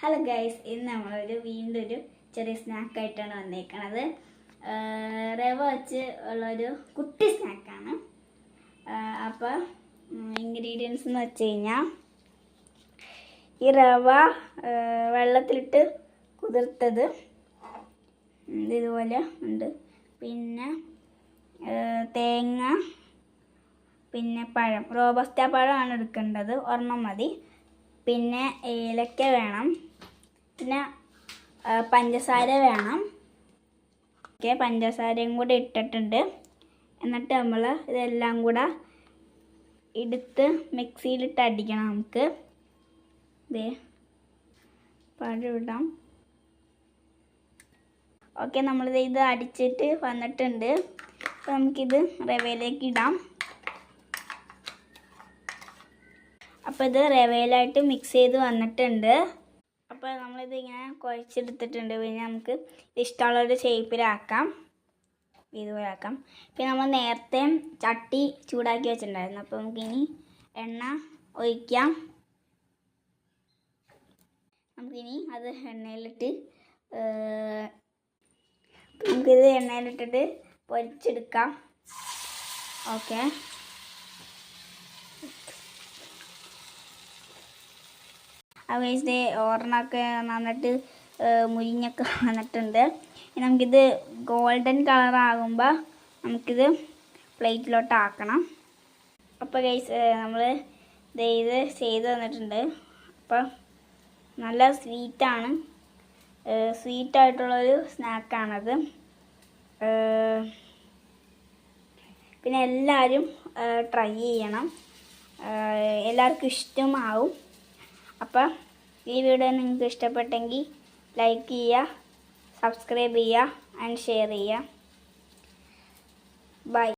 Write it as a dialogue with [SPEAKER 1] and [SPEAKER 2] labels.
[SPEAKER 1] Hello guys, ഇന്ന് നമ്മളൊരു വീണ്ടും ഒരു ചെറിയ സ്നാക്കായിട്ടാണ് വന്നേക്കണത്. റവ വെച്ച് ഉള്ളൊരു കുട്ടി സ്നാക്കാണ്. അപ്പോൾ ഇൻഗ്രീഡിയൻസ് എന്ന് വെച്ച് കഴിഞ്ഞാൽ ഈ റവ വെള്ളത്തിലിട്ട് കുതിർത്തത് ഇതുപോലെ ഉണ്ട്, പിന്നെ തേങ്ങ, പിന്നെ പഴം, റോബസ്റ്റ പഴമാണ് എടുക്കേണ്ടത്, ഒരെണ്ണം മതി. പിന്നെ ഏലക്ക വേണം, പിന്നെ പഞ്ചസാര വേണം. ഓക്കെ, പഞ്ചസാരയും കൂടെ ഇട്ടിട്ടുണ്ട്. എന്നിട്ട് നമ്മൾ ഇതെല്ലാം കൂടെ എടുത്ത് മിക്സിയിലിട്ട് അടിക്കണം. നമുക്ക് ഇതേ പഴം ഇടാം. ഓക്കെ, നമ്മളിത് അടിച്ചിട്ട് വന്നിട്ടുണ്ട്. അപ്പോൾ നമുക്കിത് റവയിലേക്ക് ഇടാം. അപ്പോൾ ഇത് റവയിലായിട്ട് മിക്സ് ചെയ്ത് വന്നിട്ടുണ്ട്. അപ്പോൾ നമ്മളിത് ഇങ്ങനെ കുഴച്ചെടുത്തിട്ടുണ്ട്. പിന്നെ നമുക്ക് ഇഷ്ടമുള്ളൊരു ഷേപ്പിലാക്കാം, ഇതുപോലെ ആക്കാം. പിന്നെ നമ്മൾ നേരത്തെ ചട്ടി ചൂടാക്കി വെച്ചിട്ടുണ്ടായിരുന്നു. അപ്പോൾ നമുക്കിനി എണ്ണ ഒഴിക്കാം. നമുക്കിനി അത് എണ്ണയിലിട്ടിട്ട് പൊരിച്ചെടുക്കാം. ഓക്കെ, വേസ്റ്റ് ഓർണൊക്കെ നന്നിട്ട് മുരിഞ്ഞൊക്കെ വന്നിട്ടുണ്ട്. നമുക്കിത് ഗോൾഡൻ കളറാകുമ്പോൾ നമുക്കിത് പ്ലേറ്റിലോട്ട് ആക്കണം. അപ്പോൾ ഗൈസ്, നമ്മൾ ഇത് ചെയ്ത് തന്നിട്ടുണ്ട്. അപ്പോൾ നല്ല സ്വീറ്റാണ്, സ്വീറ്റായിട്ടുള്ളൊരു സ്നാക്കാണത്. പിന്നെ എല്ലാവരും ട്രൈ ചെയ്യണം, എല്ലാവർക്കും ഇഷ്ടമാവും. അപ്പോൾ ഈ വീഡിയോ നിങ്ങൾക്ക് ഇഷ്ടപ്പെട്ടെങ്കിൽ ലൈക്ക് ചെയ്യുക, സബ്സ്ക്രൈബ് ചെയ്യുക ആൻഡ് ഷെയർ ചെയ്യുക. ബൈ.